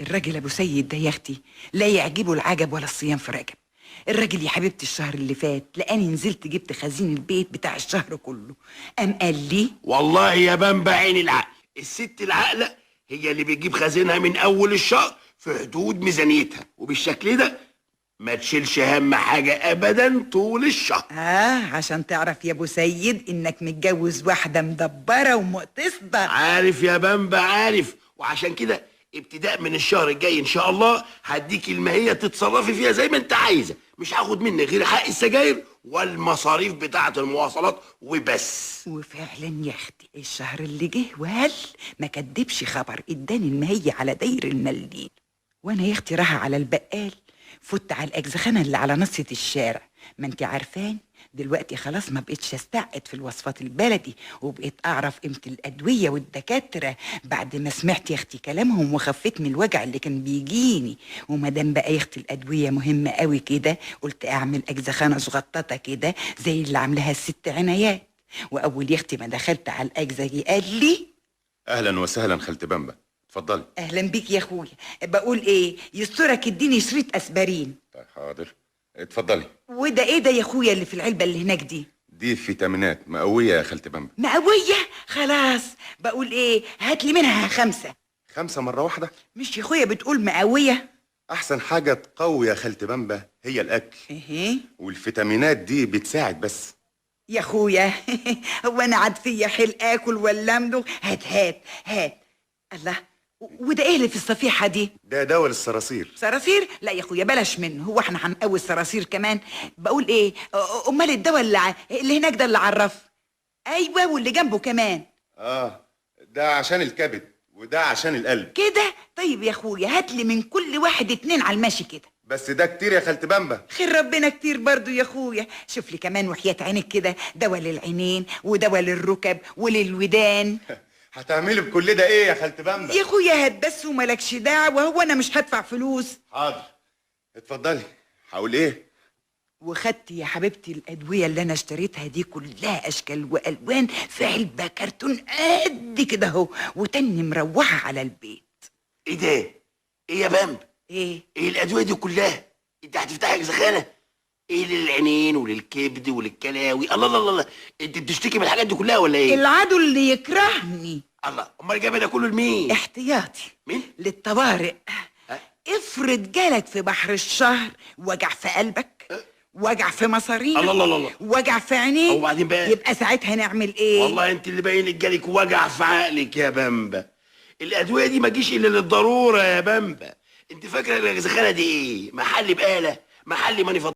الراجل ابو سيد ده يا اختي لا يعجبه العجب ولا الصيام في رجب. الراجل يا حبيبتي الشهر اللي فات لاني نزلت جبت خزين البيت بتاع الشهر كله، قام قال لي والله يا بنبع عين العقل، الست العاقله هي اللي بتجيب خزينها من اول الشهر في حدود ميزانيتها، وبالشكل ده ما تشيلش هم حاجه ابدا طول الشهر. عشان تعرف يا ابو سيد انك متجوز واحده مدبره ومقتصده. عارف يا بنبع عارف، وعشان كده ابتداء من الشهر الجاي ان شاء الله هديكي الماهيه تتصرفي فيها زي ما انت عايزه، مش هاخد منك غير حق السجاير والمصاريف بتاعه المواصلات وبس. وفعلا يا اختي الشهر اللي جه وهل ما كدبش خبر، اداني المهية على داير المليل. وانا يا اختي رايحه على البقال، فت على الاجزخانه اللي على نصة الشارع. ما انت عارفان دلوقتي خلاص ما بقتش استعقد في الوصفات البلدي، وبقيت اعرف قيمه الادويه والدكاتره بعد ما سمعت يا اختي كلامهم وخفيت من الوجع اللي كان بيجيني. وما دام بقى يا اختي الادويه مهمه قوي كده، قلت اعمل اجزخانه صغططه كده زي اللي عاملاها الست عنايات. واول يا اختي ما دخلت على الاجزه قال لي اهلا وسهلا خالتي بامبا، اتفضلي. اهلا بيك يا اخويا. بقول ايه يسترك اديني شريط اسبرين. طيب حاضر، اتفضلي. وده ايه ده يا اخويا اللي في العلبه اللي هناك دي فيتامينات مقويه يا خالتي بامبا. مقويه؟ خلاص. بقول ايه هات لي منها 5. 5 مره واحده؟ مش يا اخويا بتقول مقويه؟ احسن حاجه تقوي يا خالتي بامبا هي الاكل. ايه والفيتامينات دي بتساعد بس يا اخويا. هو انا عاد فيا حيل اكل ولا امضغ؟ هات هات هات. الله، وده ايه اللي في الصفيحه دي؟ ده دواء للصراصير. صراصير؟ لا يا اخويا بلاش منه، هو احنا هنقوي الصراصير كمان؟ بقول ايه امال الدواء اللي هناك ده اللي عرف؟ ايوه واللي جنبه كمان. ده عشان الكبد وده عشان القلب. كده طيب يا اخويا هات لي من كل واحد 2 على الماشي كده. بس ده كتير يا خالتي بامبا. خير ربنا كتير برضو يا اخويا. شوف لي كمان وحياة عينك كده دواء للعينين ودواء للركب وللودان. هتعملي بكل ده ايه يا خالتي بامبا؟ يا اخويا هات بس وملكش دعوه، هو انا مش هدفع فلوس. حاضر، اتفضلي. هقول ايه؟ وخدت يا حبيبتي الادويه اللي انا اشتريتها دي كلها اشكال والوان في علبه كرتون قد كده اهو، وتاني مروحه على البيت. ايه ده؟ ايه يا بنبع؟ ايه الادويه دي كلها؟ انت هتفتحي اجزخانه؟ ايه للعينين وللكبد وللكلاوي؟ الله الله الله، انت بتشتكي من الحاجات دي كلها ولا ايه؟ العدو اللي يكرهني. الله، امال جايبه ده كله لمين؟ احتياطي. مين؟ للطوارئ. افرض جالك في بحر الشهر وجع في قلبك، وجع في مصارينك، الله الله الله، وجع في عينيك، وبعدين بقى يبقى ساعتها نعمل ايه؟ والله انت اللي باين لك جالك وجع في عقلك يا بامبا. الادويه دي ما تجيش الا للضروره يا بامبا. انت فاكره الاجزخانه دي ايه؟ محل بقاله؟ محل مانيفاتوره؟